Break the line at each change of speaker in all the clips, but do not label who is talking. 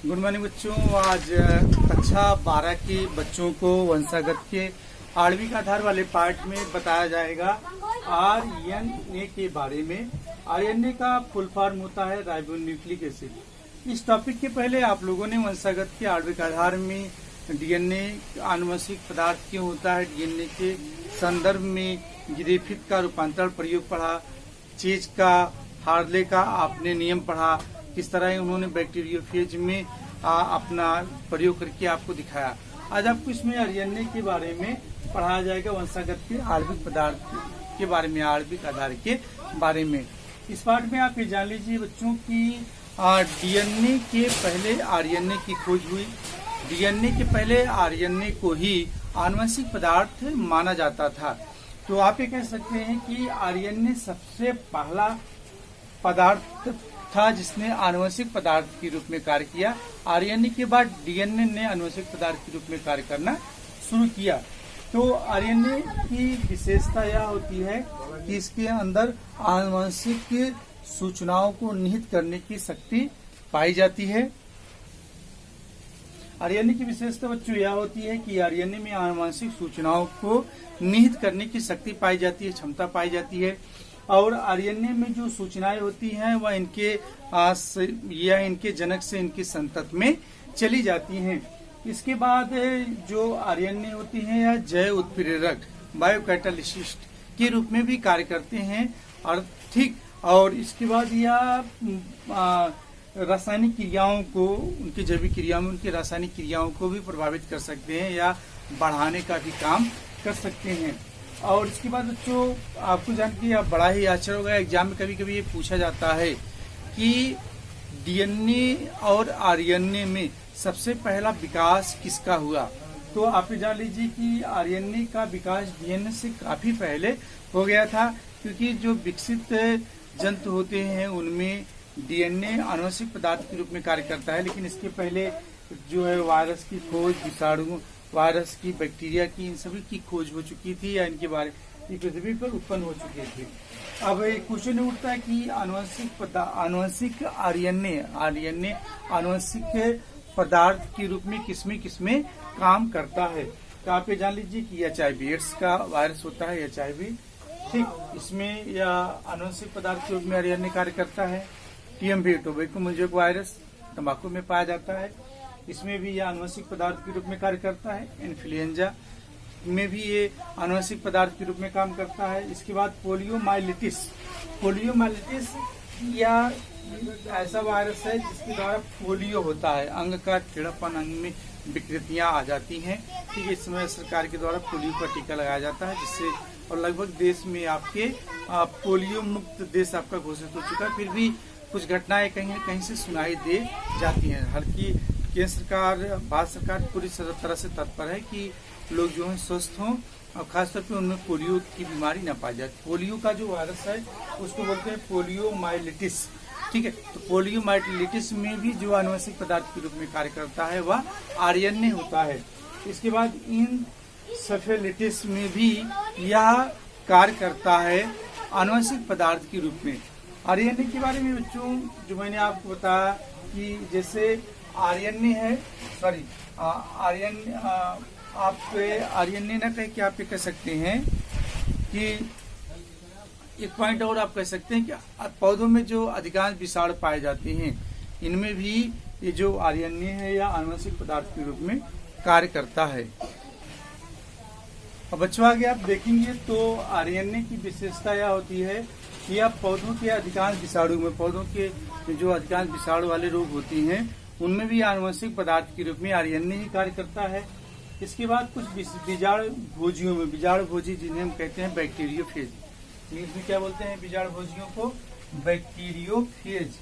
Good morning बच्चों। आज कक्षा 12 के बच्चों को वंशागत के आणविक आधार वाले पार्ट में बताया जाएगा आरएनए के बारे में। आरएनए का फुल फॉर्म होता है राइबोन्यूक्लिक एसिड। इस टॉपिक के पहले आप लोगों ने वंशागत के आणविक आधार में डीएनए आनुवंशिक पदार्थ क्यों होता है, डीएनए के संदर्भ में ग्रिफिथ का रूपांतरण प्रयोग पढ़ा, चेज का, हार्ले का आपने नियम पढ़ा, किस तरह उन्होंने बैक्टीरियोफेज में अपना प्रयोग करके आपको दिखाया। आज आपको इसमें आरएनए के बारे में पढ़ाया जाएगा, वंशागत के आणविक पदार्थ के बारे में, आणविक आधार के बारे में। इस पाठ में आप ये जान लीजिए बच्चों की डीएनए के पहले आरएनए की खोज हुई। डीएनए के पहले आरएनए को ही आनुवंशिक पदार्थ माना जाता था। तो आप ये कह सकते हैं कि आरएनए सबसे पहला पदार्थ था जिसने आनुवंशिक पदार्थ के रूप में कार्य किया। आरएनए के बाद डीएनए ने आनुवंशिक पदार्थ के रूप में कार्य करना शुरू किया। तो आरएनए की विशेषता यह होती है कि इसके अंदर आनुवंशिक सूचनाओं को निहित करने की शक्ति पाई जाती है। आरएनए की विशेषता बच्चों यह होती है कि आरएनए में आनुवंशिक सूचनाओं को निहित करने की शक्ति पाई जाती है, क्षमता पाई जाती है। और आरएनए में जो सूचनाएं होती हैं वह इनके जनक से इनकी संतत में चली जाती हैं। इसके बाद जो आरएनए होती हैं यह जैव उत्प्रेरक बायोकैटालिसिस्ट के रूप में भी कार्य करते हैं। और ठीक, और इसके बाद यह रासायनिक क्रियाओं को, उनकी जैविक क्रियाओं में उनकी रासायनिक क्रियाओं को भी प्रभावित कर सकते हैं या बढ़ाने का भी काम कर सकते हैं। और इसके बाद बच्चों आपको जान के आप बड़ा ही आश्चर्य होगा, एग्जाम में कभी कभी ये पूछा जाता है कि डीएनए और आरएनए में सबसे पहला विकास किसका हुआ। तो आप जान लीजिए कि आरएनए का विकास डीएनए से काफी पहले हो गया था, क्योंकि जो विकसित जंतु होते हैं उनमें डीएनए आनुवंशिक पदार्थ के रूप में कार्य करता है। लेकिन इसके पहले जो है वायरस की खोज, विषाणु, वायरस की, बैक्टीरिया की, इन सभी की खोज हो चुकी थी या इनके बारे पृथ्वी पर उत्पन्न हो चुके थे। अब एक क्वेश्चन उठता है कि आनुवंशिक आरएनए आनुवंशिक पदार्थ के रूप में किसमें काम करता है। तो आप ये जान लीजिए कि एचआईवी एड्स का वायरस होता है, एचआईवी, ठीक, इसमें यह आनुवंशिक पदार्थ के रूप में आरएनए कार्य करता है। टीएमवी टोबैको मोज़ेक वायरस तंबाकू में पाया जाता है, इसमें भी यह आनुवंशिक पदार्थ के रूप में कार्य करता है। इन्फ्लुएंजा में भी ये आनुवंशिक पदार्थ के रूप में काम करता है। इसके बाद पोलियोमाइलिटिस या ऐसा वायरस है जिसके द्वारा पोलियो होता है, अंग का टेढ़ापन, अंग में विकृतियां आ जाती हैं। ठीक है, इस समय सरकार के द्वारा पोलियो का टीका लगाया जाता है, जिससे और लगभग देश में आपके पोलियो मुक्त देश आपका घोषित हो चुका है। फिर भी कुछ घटनाएं कहीं न कहीं से सुनाई दे जाती हैं। हर की केंद्र सरकार, भारत सरकार पूरी तरह से तत्पर है कि लोग जो है स्वस्थ हों और खासतौर पे उनमें पोलियो की बीमारी न पाई जाए। पोलियो का जो वायरस है उसको बोलते हैं पोलियोमाइलिटिस। ठीक है, तो पोलियोमाइलिटिस में भी जो आनुवंशिक पदार्थ के रूप में कार्य करता है वह आरएनए होता है। इसके बाद इंसेफेलाइटिस में भी यह कार्य करता है आनुवंशिक पदार्थ के रूप में। आरएनए के बारे में बच्चों जो मैंने आपको बताया कि जैसे आरएनए है, सॉरी आरएनए, आप आरएनए न कह के आप ये कह सकते हैं कि एक पॉइंट और आप कह सकते हैं कि पौधों में जो अधिकांश विषाणु पाए जाते हैं इनमें भी ये जो आरएनए है या आनुवंशिक पदार्थ के रूप में कार्य करता है। अब बच्चों आगे आप देखेंगे तो आरएनए की विशेषता यह होती है कि यह पौधों के अधिकांश विषाणु में, पौधों के जो अधिकांश विषाणु वाले रोग होती हैं उनमें भी आनुवंशिक पदार्थ के रूप में आरएनए ही कार्य करता है। इसके बाद कुछ बीजाणु भोजियों में, बीजाणु भोजी जिन्हें हम कहते हैं बैक्टीरियोफेज, इंग्लिश में क्या बोलते हैं बीजाणु भोजियों को, बैक्टीरियोफेज।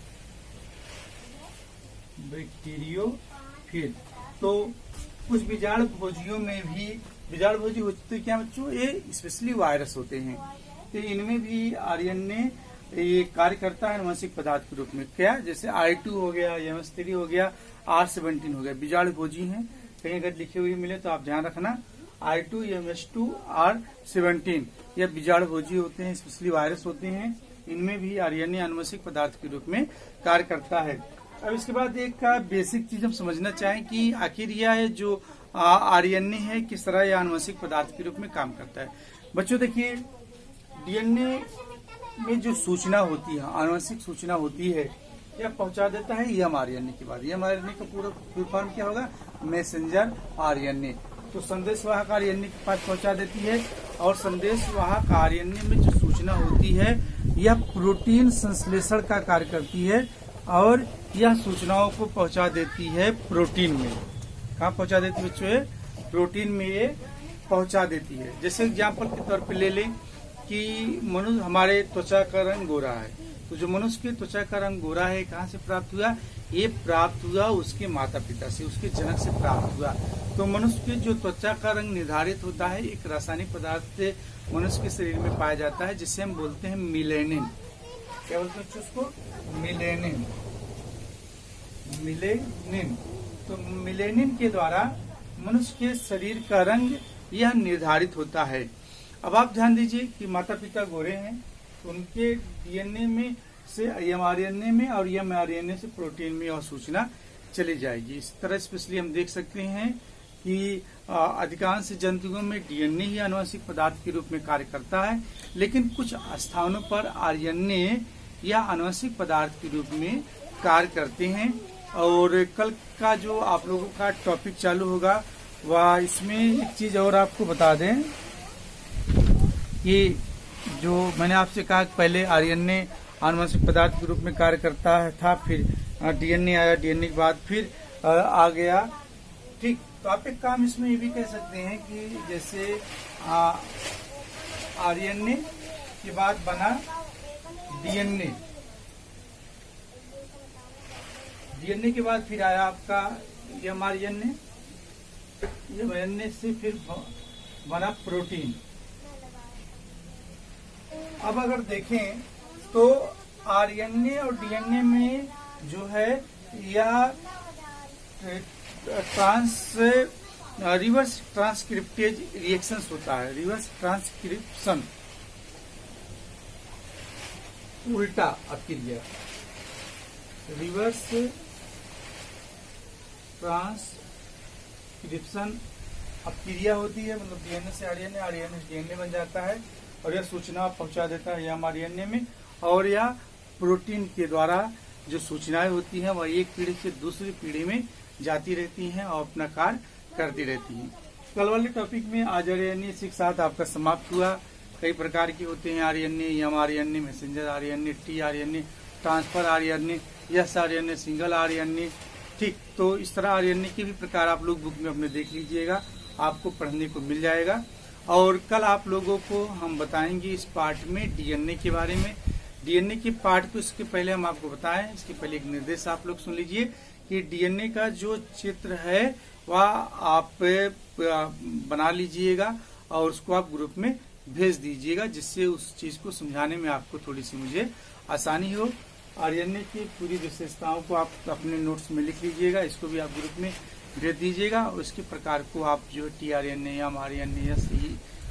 तो कुछ बीजाणु भोजियों में भी, बीजाणु भोजी होते क्या बच्चों, ये स्पेशली वायरस होते हैं, तो इनमें भी आरएनए ये कार्य करता है आनुवंशिक पदार्थ के रूप में। क्या, जैसे I2 हो गया, MS3 हो गया, R17 हो गया, बीजाणु भोजी हैं। कहीं अगर लिखे हुए मिले तो आप ध्यान रखना, I2, MS2, R17 यह बीजाणु भोजी होते हैं, स्पेशली वायरस होते हैं। इनमें भी आरएनए आनुवंशिक पदार्थ के रूप में कार्य करता है। अब इसके बाद एक का बेसिक चीज हम समझना चाहें कि आखिर यह जो आरएनए है किस तरह यह आनुवंशिक पदार्थ के रूप में काम करता है। बच्चों देखिए, डीएनए में जो सूचना होती है, आनुवंशिक सूचना होती है, यह पहुंचा देता है एमआरएनए के बाद। एमआरएनए का पूरा फुल फॉर्म क्या होगा? Messenger RNA. तो संदेशवाहक आरएनए के पास पहुंचा देती है, और संदेशवाहक आरएनए में जो सूचना होती है यह प्रोटीन संश्लेषण का कार्य करती है, और यह सूचनाओं को पहुंचा देती है प्रोटीन में। कहाँ पहुंचा देती है बच्चों? प्रोटीन में ये पहुंचा देती है। जैसे एग्जाम्पल के तौर पे ले लें कि मनुष्य, हमारे त्वचा का रंग गोरा है, तो जो मनुष्य की त्वचा का रंग गोरा है कहाँ से प्राप्त हुआ? ये प्राप्त हुआ उसके माता पिता से, उसके जनक से प्राप्त हुआ। तो मनुष्य के जो त्वचा का रंग निर्धारित होता है एक रासायनिक पदार्थ से मनुष्य के शरीर में पाया जाता है, जिसे हम बोलते हैं मिलेनिन। क्या बोलते हैं उसको? मिलेनिन। मिलेनिन। तो मिलेनिन के द्वारा मनुष्य के शरीर का रंग यह निर्धारित होता है। अब आप ध्यान दीजिए कि माता पिता गोरे हैं, तो उनके डीएनए में से एमआरएनए में, और एमआरएनए से प्रोटीन में और सूचना चली जाएगी। इस तरह स्पेशली हम देख सकते हैं कि अधिकांश जंतुओं में डीएनए ही आनुवंशिक पदार्थ के रूप में कार्य करता है, लेकिन कुछ स्थानों पर आरएनए या आनुवंशिक पदार्थ के रूप में कार्य करते हैं। और कल का जो आप लोगों का टॉपिक चालू होगा वह इसमें एक चीज और आपको बता दें कि जो मैंने आपसे कहा कि पहले आरएनए आनुवंशिक पदार्थ के रूप में कार्य करता था, फिर डीएनए आया, डीएनए के बाद फिर आ गया। ठीक, तो आप एक काम इसमें ये भी कह सकते हैं कि जैसे आरएनए के बाद बना डीएनए, डीएनए के बाद फिर आया आपका एमआरएनए, एमआरएनए से फिर बना प्रोटीन। अब अगर देखें तो आरएनए और डीएनए में जो है यह रिवर्स ट्रांसक्रिप्टेज रिएक्शंस होता है। रिवर्स ट्रांसक्रिप्शन, उल्टा अपक्रिया, रिवर्स ट्रांसक्रिप्शन अपक्रिया होती है। मतलब डीएनए से आरएनए, आरएनए से डीएनए बन जाता है, और यह सूचना पहुंचा देता है एमआरएनए में, और यह प्रोटीन के द्वारा जो सूचनाएं होती हैं वह एक पीढ़ी से दूसरी पीढ़ी में जाती रहती हैं और अपना कार्य करती रहती हैं। कल वाले टॉपिक में आज आरएनए के साथ आपका समाप्त हुआ। कई प्रकार के होते हैं RNA, mRNA, messenger RNA, T RNA, transfer RNA, S RNA, single RNA. ठीक, तो इस तरह आरएनए के भी प्रकार आप लोग बुक में अपने देख लीजिएगा, आपको पढ़ने को मिल जाएगा। और कल आप लोगों को हम बताएंगे इस पार्ट में डीएनए के बारे में। डीएनए के पार्ट को इसके पहले हम आपको बताएं, इसके पहले एक निर्देश आप लोग सुन लीजिए कि डीएनए का जो चित्र है वह आप बना लीजिएगा और उसको आप ग्रुप में भेज दीजिएगा, जिससे उस चीज को समझाने में आपको थोड़ी सी मुझे आसानी हो। आरएनए की पूरी विशेषताओं को आप अपने नोट्स में लिख लीजिएगा, इसको भी आप ग्रुप में भेज दीजिएगा। और इसके प्रकार को आप जो T RNA, mRNA,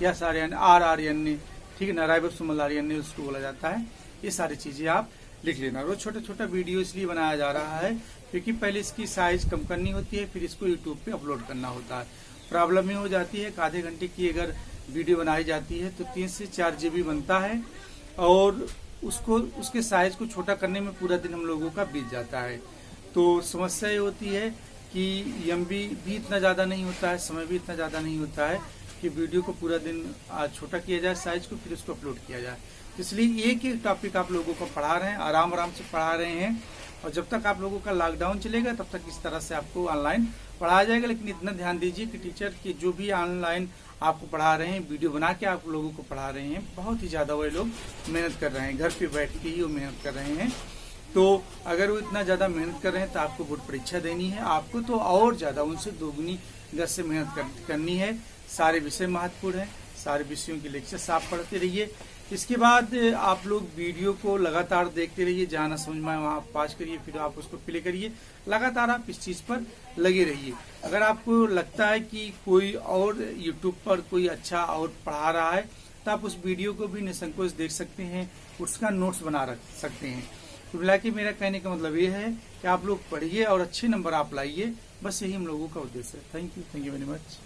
S RNA, are RNA, ठीक है ना, राइबोसोमल आरएनए उसको बोला जाता है, ये सारी चीजें आप लिख लेना। रोज छोटा छोटा वीडियो इसलिए बनाया जा रहा है क्योंकि पहले इसकी साइज कम करनी होती है, फिर इसको यूट्यूब पे अपलोड करना होता है। प्रॉब्लम ये हो जाती है कि आधे घंटे की अगर वीडियो बनाई जाती है तो 3 से 4 GB बनता है, और उसको उसके साइज को छोटा करने में पूरा दिन हम लोगों का बीत जाता है। तो समस्या ये होती है कि एमबी भी इतना ज्यादा नहीं होता है, समय भी इतना ज्यादा नहीं होता है कि वीडियो को पूरा दिन छोटा किया जाए साइज को, फिर उसको अपलोड किया जाए। इसलिए एक एक टॉपिक आप लोगों को पढ़ा रहे हैं, आराम आराम से पढ़ा रहे हैं, और जब तक आप लोगों का लॉकडाउन चलेगा तब तक इस तरह से आपको ऑनलाइन पढ़ाया जाएगा। लेकिन इतना ध्यान दीजिए कि टीचर की जो भी ऑनलाइन आपको पढ़ा रहे हैं, वीडियो बना के आप लोगों को पढ़ा रहे हैं, बहुत ही ज्यादा वो लोग मेहनत कर रहे हैं, घर पे बैठ के ही वो मेहनत कर रहे हैं। तो अगर वो इतना ज्यादा मेहनत कर रहे हैं तो आपको बोर्ड परीक्षा देनी है, आपको तो और ज्यादा उनसे दोगुनी गज से मेहनत करनी है। सारे विषय महत्वपूर्ण है, सारे विषयों के लेक्चर्स आप पढ़ते रहिए। इसके बाद आप लोग वीडियो को लगातार देखते रहिए, जहाँ ना समझ में आए वहाँ पास करिए, फिर आप उसको प्ले करिए। लगातार आप इस चीज पर लगे रहिए। अगर आपको लगता है कि कोई और यूट्यूब पर कोई अच्छा और पढ़ा रहा है तो आप उस वीडियो को भी निसंकोच देख सकते हैं, उसका नोट्स बना रख सकते हैं। तो मिला के मेरा कहने का मतलब ये है कि आप लोग पढ़िए और अच्छे नंबर आप लाइए, बस यही हम लोगों का उद्देश्य है। Thank you very much.